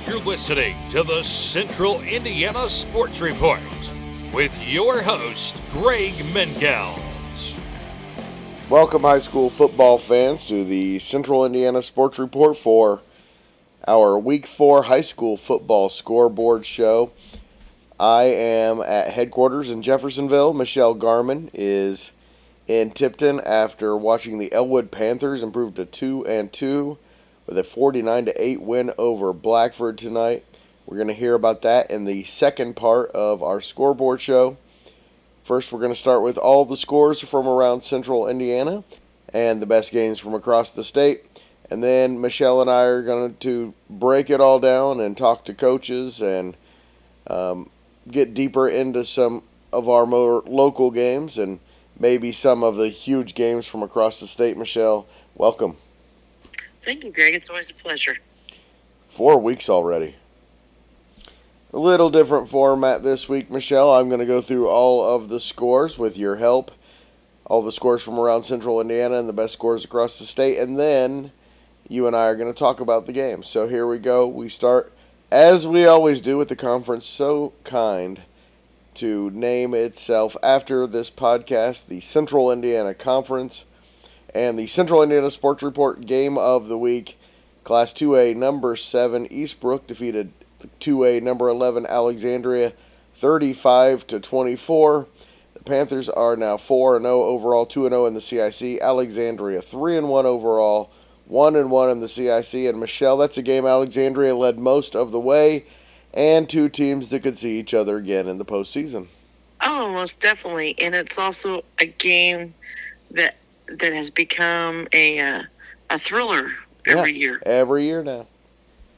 You're listening to the Central Indiana Sports Report with your host, Greg Mengels. Welcome, high school football fans, to the Central Indiana Sports Report for our Week 4 high school football scoreboard show. I am at headquarters in Jeffersonville. Michelle Garmon is in Tipton after watching the Elwood Panthers improve to 2-2 with a 49-8 win over Blackford tonight. We're going to hear about that in the second part of our scoreboard show. First, we're going to start with all the scores from around Central Indiana and the best games from across the state. And then Michelle and I are going to break it all down and talk to coaches and get deeper into some of our more local games and maybe some of the huge games from across the state. Michelle, welcome. Thank you, Greg. It's always a pleasure. 4 weeks already. A little different format this week, Michelle. I'm going to go through all of the scores with your help. All the scores from around Central Indiana and the best scores across the state. And then you and I are going to talk about the game. So here we go. We start, as we always do, with the conference so kind to name itself after this podcast, the Central Indiana Conference. And the Central Indiana Sports Report Game of the Week, Class 2A number 7, Eastbrook defeated 2A number 11, Alexandria, 35-24. The Panthers are now 4-0 overall, 2-0 in the CIC. Alexandria 3-1 overall, 1-1 in the CIC. And Michelle, that's a game Alexandria led most of the way, and two teams that could see each other again in the postseason. Oh, most definitely. And it's also a game that has become a thriller every year. Every year now.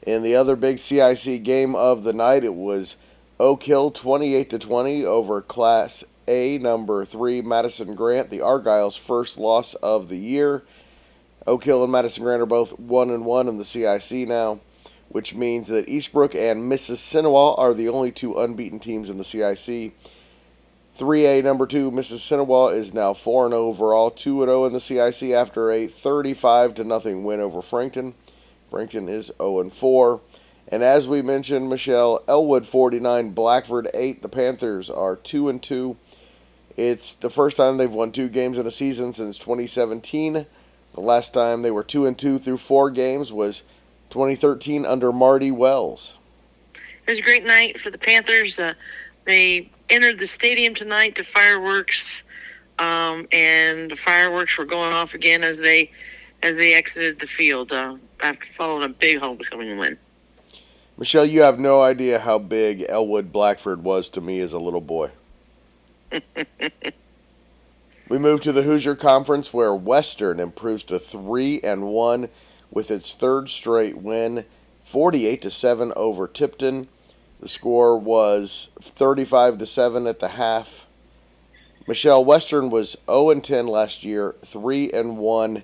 In the other big CIC game of the night, it was Oak Hill 28-20 over Class A number 3 Madison Grant, the Argyle's first loss of the year. Oak Hill and Madison Grant are both 1-1 in the CIC now, which means that Eastbrook and Mississinewa are the only two unbeaten teams in the CIC. 3A number 2 Mississinewa is now 4-0 overall, 2-0 in the CIC after a 35-0 win over Frankton. Frankton is 0-4. And as we mentioned, Michelle, Elwood 49, Blackford 8. The Panthers are 2-2. It's the first time they've won 2 games in a season since 2017. The last time they were 2-2 through 4 games was 2013 under Marty Wells. It was a great night for the Panthers. They entered the stadium tonight to fireworks, and the fireworks were going off again as they exited the field after following a big homecoming win. Michelle, you have no idea how big Elwood Blackford was to me as a little boy. We move to the Hoosier Conference, where Western improves to 3-1 with its third straight win, 48-7 over Tipton. The score was 35-7 at the half. Michelle, Western was 0-10 last year, 3-1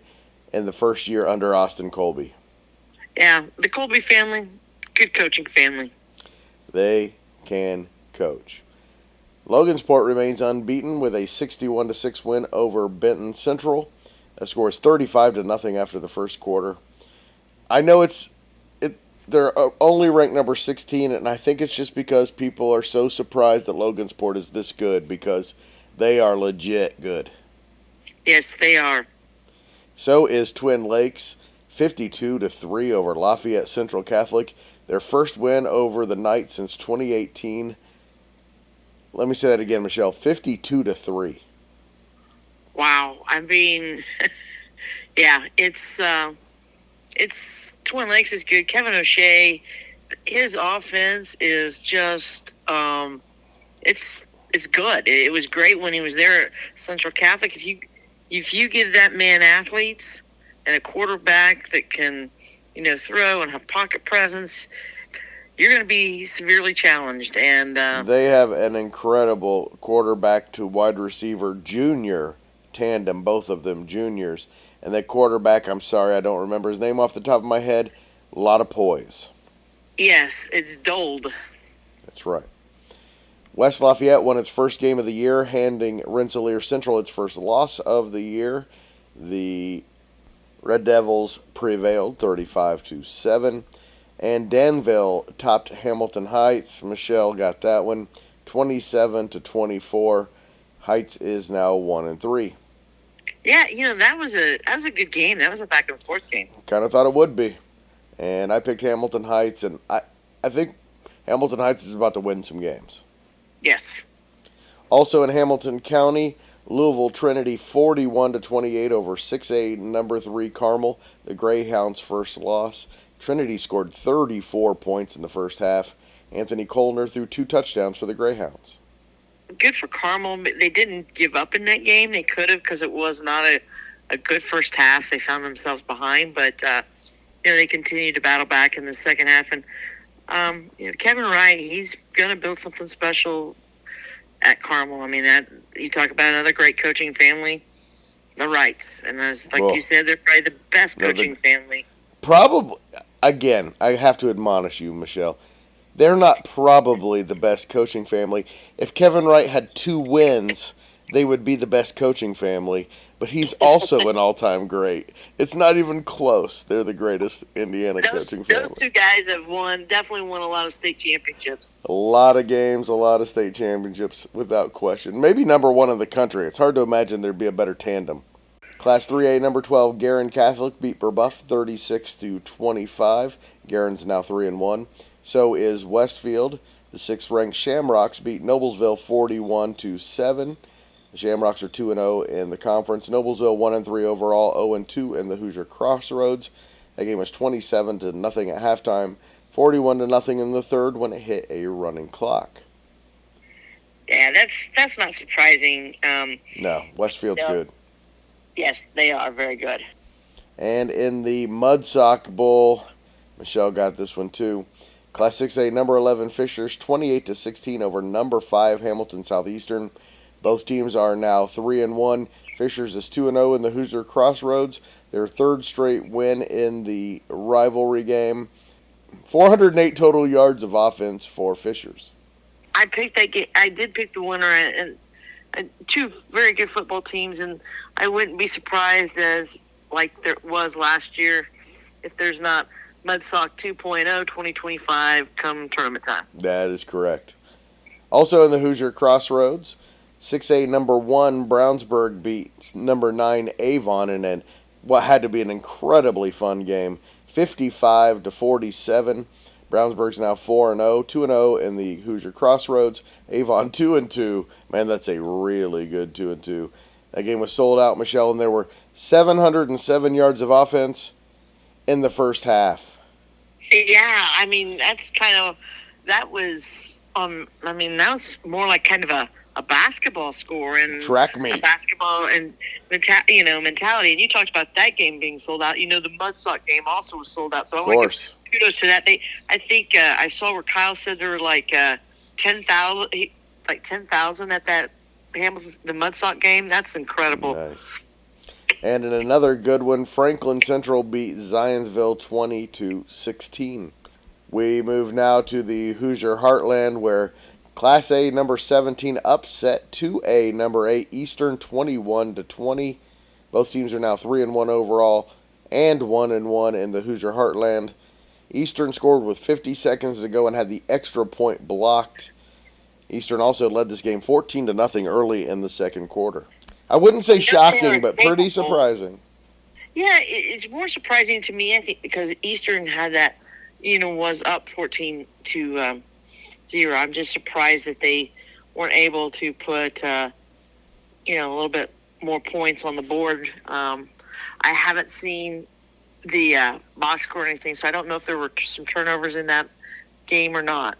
in the first year under Austin Colby. Yeah, the Colby family, good coaching family. They can coach. Logansport remains unbeaten with a 61-6 win over Benton Central. That score is 35-0 after the first quarter. I know they're only ranked number 16, and I think it's just because people are so surprised that Logansport is this good, because they are legit good. Yes, they are. So is Twin Lakes, 52-3 over Lafayette Central Catholic, their first win over the night since 2018. Let me say that again, Michelle, 52-3. Wow, I mean, yeah, it's Twin Lakes is good. Kevin O'Shea, his offense is just it's good. It was great when he was there at Central Catholic. If you give that man athletes and a quarterback that can, throw and have pocket presence, you're going to be severely challenged. And they have an incredible quarterback to wide receiver junior tandem, both of them juniors. And that quarterback, I'm sorry, I don't remember his name off the top of my head. A lot of poise. Yes, it's Dold. That's right. West Lafayette won its first game of the year, handing Rensselaer Central its first loss of the year. The Red Devils prevailed 35-7. And Danville topped Hamilton Heights. Michelle got that one, 27-24. Heights is now 1-3. Yeah, that was a good game. That was a back and forth game. Kind of thought it would be. And I picked Hamilton Heights, and I think Hamilton Heights is about to win some games. Yes. Also in Hamilton County, Louisville Trinity 41-28 over 6A number 3 Carmel, the Greyhounds' first loss. Trinity scored 34 points in the first half. Anthony Colner threw 2 touchdowns for the Greyhounds. Good for Carmel. They didn't give up in that game. They could have, because it was not a good first half. They found themselves behind, but they continued to battle back in the second half. And Kevin Wright, he's going to build something special at Carmel. I mean, that you talk about another great coaching family, the Wrights, and as you said, they're probably the best coaching family. Probably, again, I have to admonish you, Michelle. They're not probably the best coaching family. If Kevin Wright had 2 wins, they would be the best coaching family. But he's also an all-time great. It's not even close. They're the greatest Indiana coaching family. Those 2 guys have definitely won a lot of state championships. A lot of games, a lot of state championships, without question. Maybe number 1 in the country. It's hard to imagine there'd be a better tandem. Class 3A, number 12, Guerin Catholic beat Brebeuf 36-25. Guerin's now 3-1. So is Westfield. The 6th-ranked Shamrocks beat Noblesville 41-7. The Shamrocks are 2-0 in the conference. Noblesville 1-3 overall, 0-2 in the Hoosier Crossroads. That game was 27-0 at halftime, 41-0 in the third when it hit a running clock. Yeah, that's not surprising. No, Westfield's good. Yes, they are very good. And in the Mudsock Bowl, Michelle got this one too. Class 6A, number 11 Fishers, 28-16 over number 5 Hamilton Southeastern. Both teams are now 3-1. Fishers is 2-0 in the Hoosier Crossroads. Their 3rd straight win in the rivalry game. 408 total yards of offense for Fishers. I picked that game. I did pick the winner, and 2 very good football teams, and I wouldn't be surprised, as like there was last year, if there's not Mudsock 2.0 2025 come tournament time. That is correct. Also in the Hoosier Crossroads, 6A number 1 Brownsburg beat number 9 Avon in what had to be an incredibly fun game, 55-47. Brownsburg's now 4-0, 2-0 in the Hoosier Crossroads. Avon 2-2. Man, that's a really good 2-2. That game was sold out, Michelle, and there were 707 yards of offense in the first half. Yeah, I mean, that was more like kind of a basketball score and track meet. A basketball and mentality. And you talked about that game being sold out. The Mudsock game also was sold out. So I want to give kudos to that. I think I saw where Kyle said there were 10,000 at that the Mudsock game. That's incredible. Nice. And in another good one, Franklin Central beat Zionsville 20-16. We move now to the Hoosier Heartland, where Class A number 17 upset 2A number 8 Eastern 21-20. Both teams are now 3-1 overall and 1-1 in the Hoosier Heartland. Eastern scored with 50 seconds to go and had the extra point blocked. Eastern also led this game 14-0 early in the second quarter. I wouldn't say shocking, but pretty surprising. Yeah, it's more surprising to me, I think, because Eastern had that, was up 14-0. I'm just surprised that they weren't able to put, a little bit more points on the board. I haven't seen the box score or anything, so I don't know if there were some turnovers in that game or not.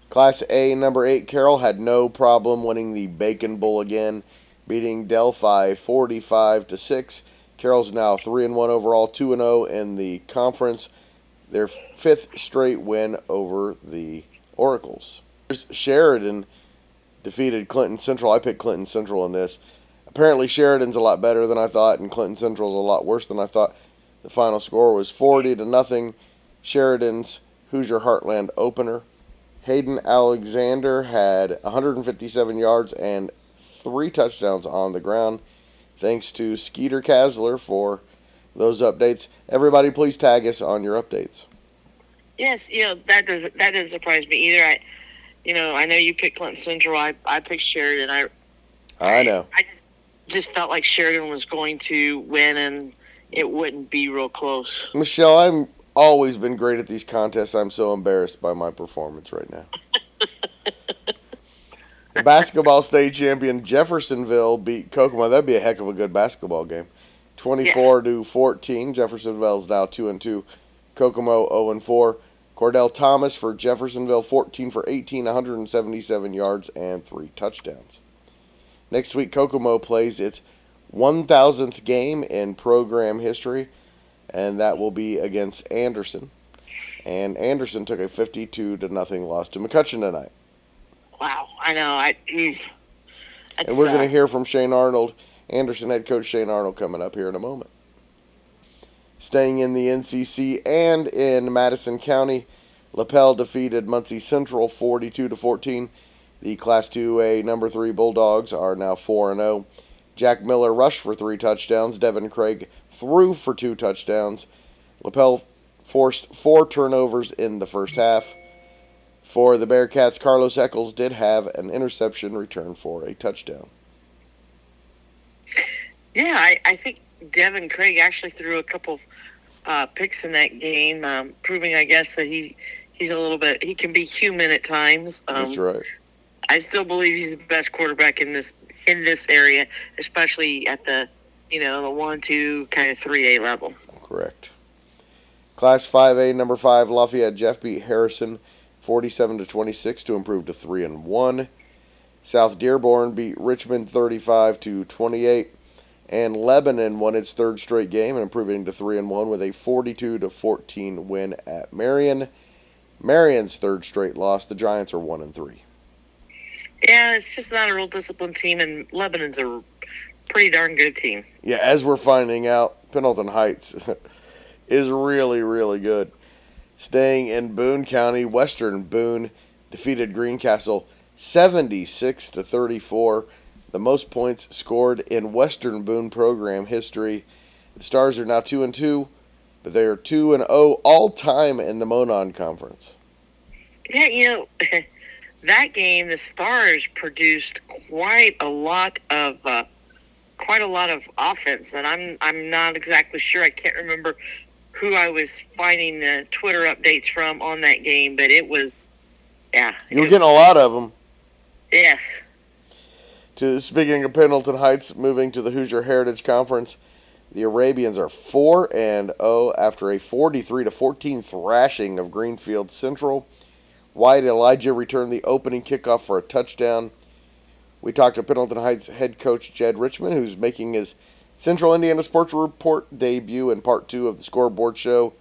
Class A number 8 Carroll had no problem winning the Bacon Bowl again, beating Delphi 45-6. Carroll's now 3-1 overall, 2-0 in the conference. Their 5th straight win over the Oracles. Sheridan defeated Clinton Central. I picked Clinton Central in this. Apparently Sheridan's a lot better than I thought, and Clinton Central's a lot worse than I thought. The final score was 40-0. Sheridan's Hoosier Heartland opener. Hayden Alexander had 157 yards and 3 touchdowns on the ground, thanks to Skeeter Kasler for those updates. Everybody, please tag us on your updates. Yes, that doesn't surprise me either. I know you picked Clinton Central. I picked Sheridan. I know. I just felt like Sheridan was going to win, and it wouldn't be real close. Michelle, I've always been great at these contests. I'm so embarrassed by my performance right now. The basketball state champion Jeffersonville beat Kokomo. That'd be a heck of a good basketball game. 24-14. Jeffersonville is now 2-2. Kokomo 0-4. Cordell Thomas for Jeffersonville, 14 for 18, 177 yards and 3 touchdowns. Next week, Kokomo plays its 1,000th game in program history, and that will be against Anderson. And Anderson took a 52-0 loss to McCutcheon tonight. Wow, I know. And we're going to hear from Shane Arnold, Anderson head coach Shane Arnold, coming up here in a moment. Staying in the NCC and in Madison County, LaPel defeated Muncie Central 42-14. The Class 2A number 3 Bulldogs are now 4-0. Jack Miller rushed for 3 touchdowns. Devin Craig threw for 2 touchdowns. LaPel forced 4 turnovers in the first half. For the Bearcats, Carlos Eccles did have an interception return for a touchdown. Yeah, I think Devin Craig actually threw a couple of picks in that game, proving, I guess, that he's a little bit, he can be human at times. That's right. I still believe he's the best quarterback in this area, especially at the 1-2 kind of 3A level. Correct. Class 5A number 5 Lafayette Jeff beat Harrison 47-26 to improve to 3-1. South Dearborn beat Richmond 35-28, and Lebanon won its 3rd straight game and improving to 3-1 with a 42-14 win at Marion. Marion's 3rd straight loss. The Giants are 1-3. Yeah, it's just not a real disciplined team, and Lebanon's a pretty darn good team. Yeah, as we're finding out, Pendleton Heights is really, really good. Staying in Boone County, Western Boone defeated Greencastle 76-34. The most points scored in Western Boone program history. The Stars are now 2-2, but they are 2-0 all time in the Monon Conference. Yeah, that game, the Stars produced quite a lot of offense, and I'm not exactly sure. I can't remember who I was finding the Twitter updates from on that game, but it was, yeah. You were getting a lot of them. Yes. Speaking of Pendleton Heights, moving to the Hoosier Heritage Conference, the Arabians are 4-0 after a 43-14 thrashing of Greenfield Central. Wyatt Elijah returned the opening kickoff for a touchdown. We talked to Pendleton Heights head coach Jed Richmond, who's making his Central Indiana Sports Report debut in Part 2 of the Scoreboard Show,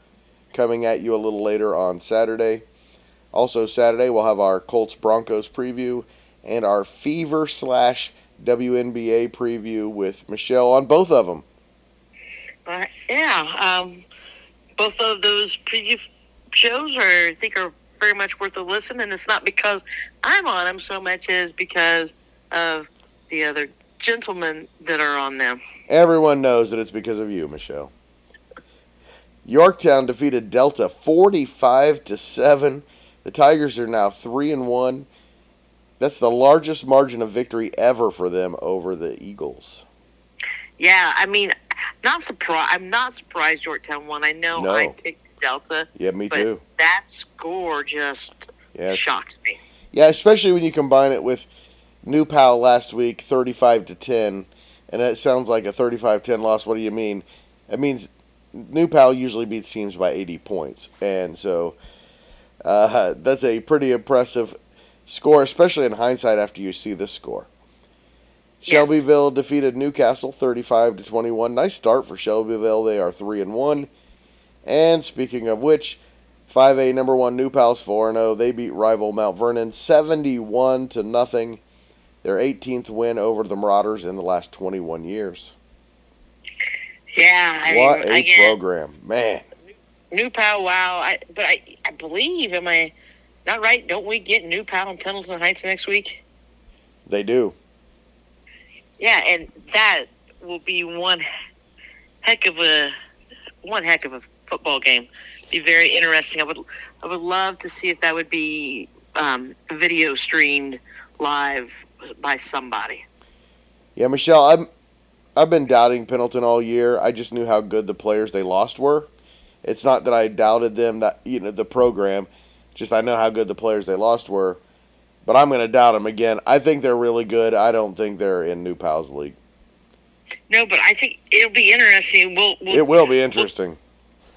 coming at you a little later on Saturday. Also Saturday, we'll have our Colts-Broncos preview and our Fever/WNBA preview with Michelle on both of them. Both of those preview shows I think are very much worth a listen, and it's not because I'm on them so much as because of the other gentlemen that are on them. Everyone knows that it's because of you, Michelle. Yorktown defeated Delta 45-7. The Tigers are now 3-1. That's the largest margin of victory ever for them over the Eagles. Yeah, I mean, I'm not surprised Yorktown won. I know I picked Delta. Yeah, me too. That score just shocks me. Yeah, especially when you combine it with New Pal last week, 35-10, and that sounds like a 35-10 loss. What do you mean? It means New Pal usually beats teams by 80 points, and so that's a pretty impressive score, especially in hindsight after you see this score. Yes. Shelbyville defeated Newcastle 35-21. Nice start for Shelbyville. They are 3-1. And speaking of which, 5A number 1 New Pal's 4-0. They beat rival Mount Vernon 71-0. Their 18th win over the Marauders in the last 21 years. Yeah, what a program, man. New Pal, wow. I believe, am I not right? Don't we get New Pal and Pendleton Heights next week? They do. Yeah, and that will be one heck of a one heck of a football game. Be very interesting. I would love to see if that would be video streamed live by somebody. Yeah, Michelle, I've been doubting Pendleton all year. I just knew how good the players they lost were. It's not that I doubted them, that the program. Just I know how good the players they lost were. But I'm going to doubt them again. I think they're really good. I don't think they're in New Pal's league. No, but I think it'll be interesting. It will be interesting.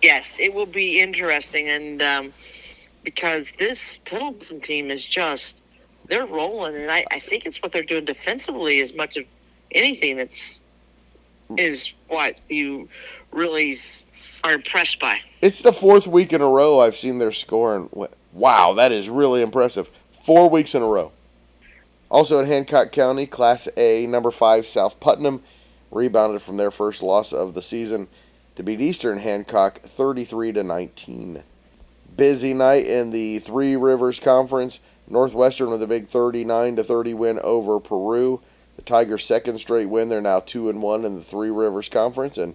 Yes, it will be interesting, and because this Pendleton team is they're rolling, and I think it's what they're doing defensively as much of anything is what you really are impressed by. It's the 4th week in a row I've seen their score, and wow, that is really impressive. 4 weeks in a row. Also in Hancock County, Class A, number 5, South Putnam, rebounded from their first loss of the season to beat Eastern Hancock 33-19. Busy night in the Three Rivers Conference. Northwestern with a big 39-30 win over Peru. The Tigers' second straight win. They're now 2-1 in the Three Rivers Conference. And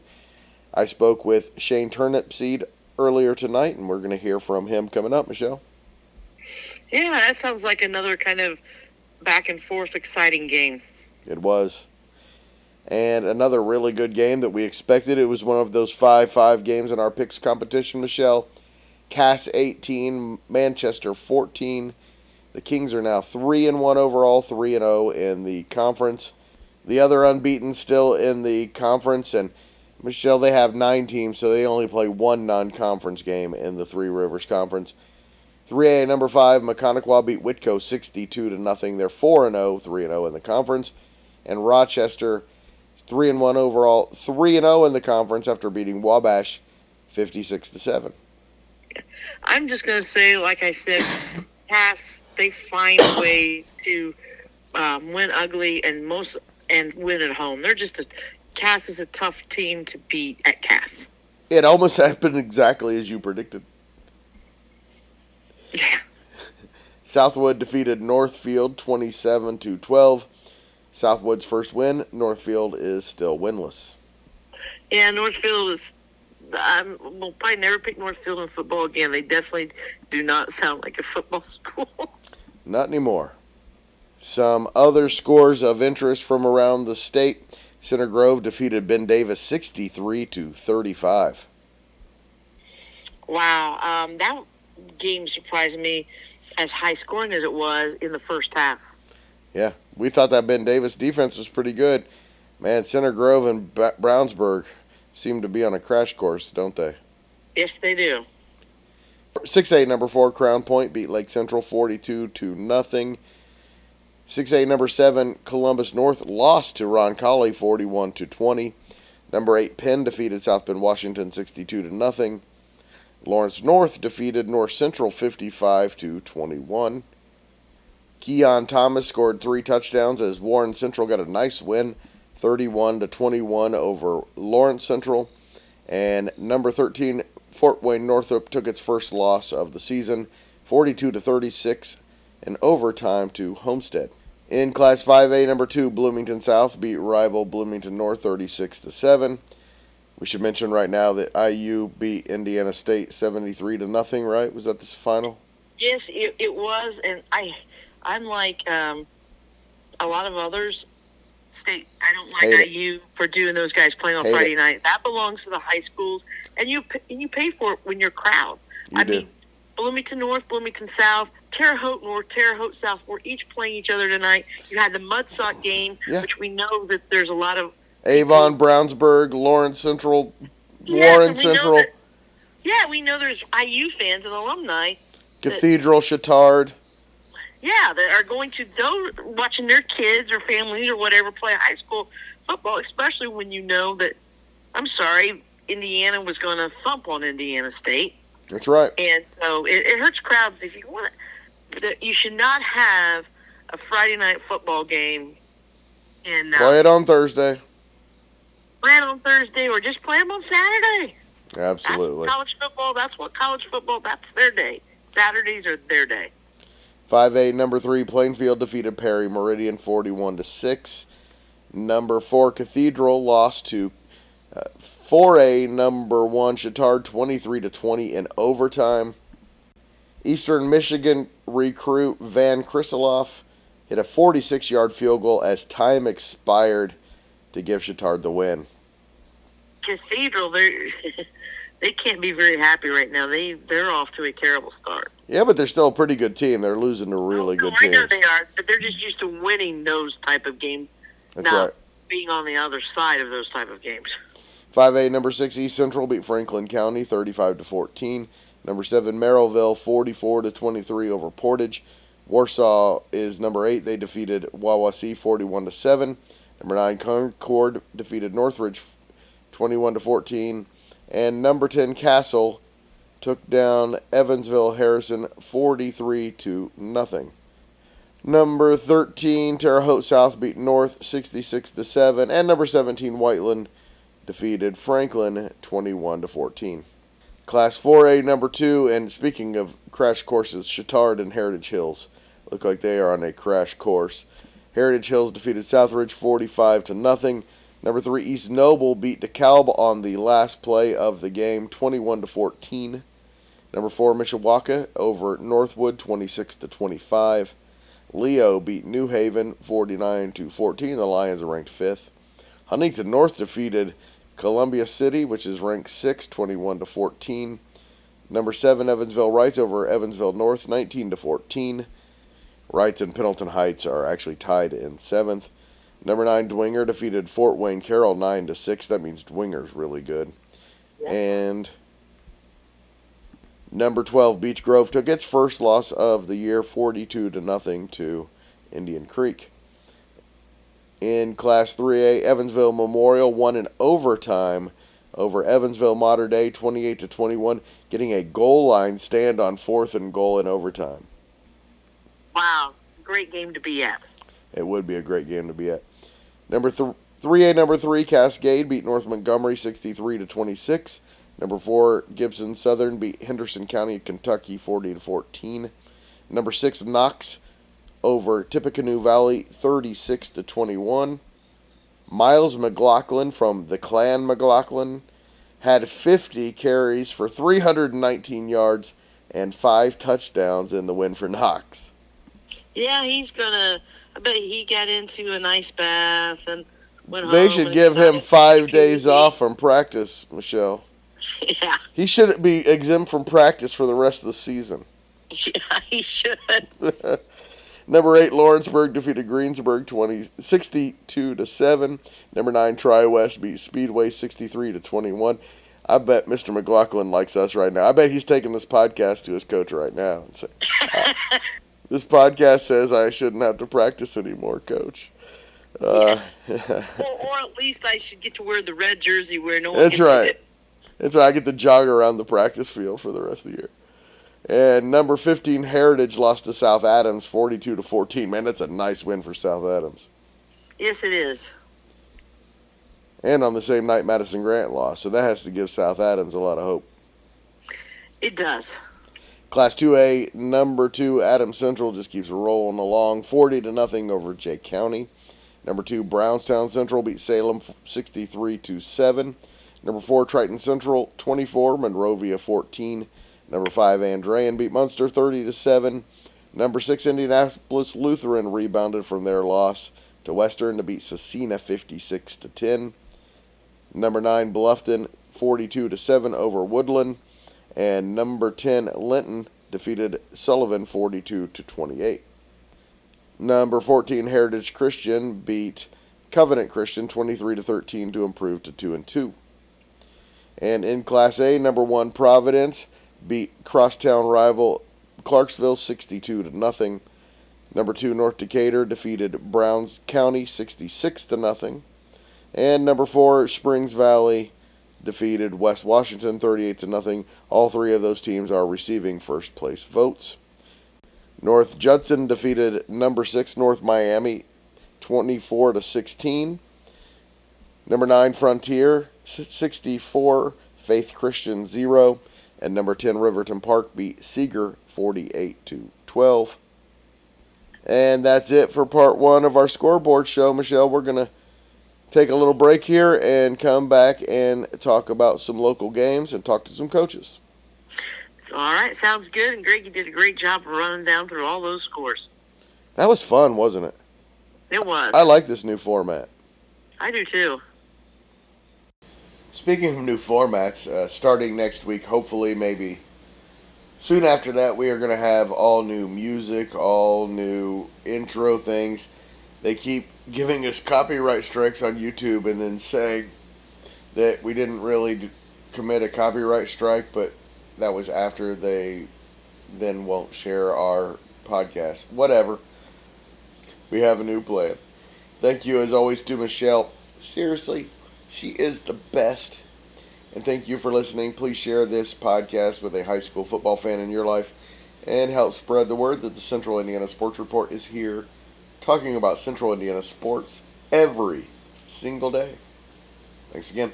I spoke with Shane Turnipseed earlier tonight, and we're going to hear from him coming up, Michelle. Yeah, that sounds like another kind of back and forth exciting game. It was. And another really good game that we expected. It was one of those 5-5 games in our picks competition, Michelle. Cass 18, Manchester 14. The Kings are now 3-1 overall, 3-0 in the conference. The other unbeaten still in the conference. And, Michelle, they have 9 teams, so they only play one non-conference game in the Three Rivers Conference. 3A number 5, Maconaquah beat Whitco 62-0. They're 4-0, 3-0 in the conference. And Rochester 3-1 overall, 3-0 in the conference after beating Wabash 56-7. I'm just going to say, like I said, Cass, they find ways to win ugly and win at home. Cass is a tough team to beat at Cass. It almost happened exactly as you predicted. Yeah. Southwood defeated Northfield 27-12. Southwood's first win. Northfield is still winless. Yeah, Northfield is. We'll probably never pick Northfield in football again. They definitely do not sound like a football school. Not anymore. Some other scores of interest from around the state. Center Grove defeated Ben Davis 63-35. Wow, that game surprised me as high scoring as it was in the first half. Yeah, we thought that Ben Davis defense was pretty good. Man, Center Grove and Brownsburg seem to be on a crash course, don't they? Yes, they do. 6A number 4, Crown Point beat Lake Central 42-0. 6A number 7, Columbus North lost to Roncalli 41-20. Number 8, Penn defeated South Bend Washington 62-0. Lawrence North defeated North Central 55-21. Keon Thomas scored 3 touchdowns as Warren Central got a nice win, 31-21 over Lawrence Central. And number 13, Fort Wayne Northrop took its first loss of the season, 42-36 in overtime to Homestead. In Class 5A, number 2, Bloomington South beat rival Bloomington North 36-7. We should mention right now that IU beat Indiana State 73-0, right? Was that the final? Yes, it was, and I'm like a lot of others. I don't like IU, Purdue, and those guys playing on Friday night. That belongs to the high schools, and you pay for it when you're crowd. I mean, Bloomington North, Bloomington South, Terre Haute North, Terre Haute South were each playing each other tonight. You had the Mudsock game, which we know that there's a lot of Avon, Brownsburg, Lawrence Central, Warren Central. We know there's IU fans and alumni. Cathedral, Chittard. Yeah, that are going to go watching their kids or families or whatever play high school football, especially when you know that, I'm sorry, Indiana was going to thump on Indiana State. That's right. And so it hurts crowds. If you want it, you should not have a Friday night football game. And play it on Thursday. Play it on Thursday, or just play them on Saturday. Absolutely. That's what college football, that's their day. Saturdays are their day. 5A, number 3, Plainfield defeated Perry Meridian 41-6. Number 4, Cathedral lost to 4A number 1 Chittard 23-20 in overtime. Eastern Michigan recruit Van Krisiloff hit a 46-yard field goal as time expired to give Chittard the win. Cathedral, they can't be very happy right now. They're off to a terrible start. Yeah, but they're still a pretty good team. They're losing to really good teams. I know they are, but they're just used to winning those type of games. That's right. Being on the other side of those type of games. 5A number 6 East Central beat Franklin County 35-14. Number 7 Merrillville 44-23 over Portage. Warsaw is number 8. They defeated Wawasee 41-7. Number 9 Concord defeated Northridge 21-14. And number 10 Castle took down Evansville Harrison 43-0. Number 13 Terre Haute South beat North 66-7. And number 17 Whiteland defeated Franklin 21-14. Class 4A number 2, and speaking of crash courses, Chittard and Heritage Hills look like they are on a crash course. Heritage Hills defeated Southridge 45-0. Number 3 East Noble beat DeKalb on the last play of the game 21-14. Number 4 Mishawaka over Northwood 26-25. Leo beat New Haven 49-14. The Lions are ranked 5th. Huntington North defeated Columbia City, which is ranked 6th, 21-14. Number 7 Evansville Rights over Evansville North 19-14. Rights and Pendleton Heights are actually tied in 7th. Number 9 Dwenger defeated Fort Wayne Carroll 9-6. That means Dwenger's really good. Yeah. And number 12 Beech Grove took its first loss of the year 42-0 to Indian Creek. In Class 3A, Evansville Memorial won in overtime over Evansville Mater Dei 28-21, getting a goal line stand on 4th and goal in overtime. Wow, great game to be at. It would be a great game to be at. Number 3A, number 3 Cascade beat North Montgomery 63-26. Number 4 Gibson Southern beat Henderson County, Kentucky 40-14. Number 6 Knox over Tippecanoe Valley 36-21. Miles McLaughlin from the Clan McLaughlin had 50 carries for 319 yards and 5 touchdowns in the win for Knox. Yeah, I bet he got into a nice bath and went home. They should give him 5 days off from practice, Michelle. Yeah. He should be exempt from practice for the rest of the season. Yeah, he should. Number 8, Lawrenceburg defeated Greensburg 62-7. Number 9, Tri-West beat Speedway 63-21. I bet Mr. McLaughlin likes us right now. I bet he's taking this podcast to his coach right now and say, this podcast says I shouldn't have to practice anymore, Coach. Yes. or at least I should get to wear the red jersey where no one That's can right. see it. That's right. I get to jog around the practice field for the rest of the year. And number 15, Heritage lost to South Adams 42-14. Man, that's a nice win for South Adams. Yes, it is. And on the same night, Madison Grant lost. So that has to give South Adams a lot of hope. It does. Class 2A, number 2, Adams Central just keeps rolling along 40-0 over Jay County. Number 2, Brownstown Central beat Salem 63-7. Number 4, Triton Central 24, Monrovia 14. Number 5, Andrean beat Munster 30-7. Number 6, Indianapolis Lutheran rebounded from their loss to Western to beat Cecina 56-10. Number 9, Bluffton 42-7 over Woodland. And number 10, Linton defeated Sullivan 42-28. Number 14, Heritage Christian beat Covenant Christian 23-13 to improve to 2-2. And in Class A, number 1, Providence beat crosstown rival Clarksville 62-0. Number 2, North Decatur defeated Browns County 66-0. And number 4, Springs Valley defeated West Washington 38-0. All 3 of those teams are receiving first place votes. North Judson defeated number 6, North Miami 24-16. Number 9, Frontier 64, Faith Christian 0. And number 10, Riverton Park beat Seeger 48-12. And that's it for part 1 of our scoreboard show. Michelle, we're going to take a little break here and come back and talk about some local games and talk to some coaches. All right, sounds good. And Greg, you did a great job of running down through all those scores. That was fun, wasn't it? It was. I like this new format. I do too. Speaking of new formats, starting next week, hopefully, maybe soon after that, we are going to have all new music, all new intro things. They keep giving us copyright strikes on YouTube and then saying that we didn't really commit a copyright strike, but that was after they then won't share our podcast. Whatever. We have a new plan. Thank you, as always, to Michelle. Seriously, she is the best. And thank you for listening. Please share this podcast with a high school football fan in your life and help spread the word that the Central Indiana Sports Report is here talking about Central Indiana sports every single day. Thanks again.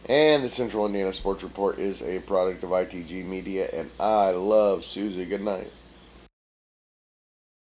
And the Central Indiana Sports Report is a product of ITG Media, and I love Susie. Good night.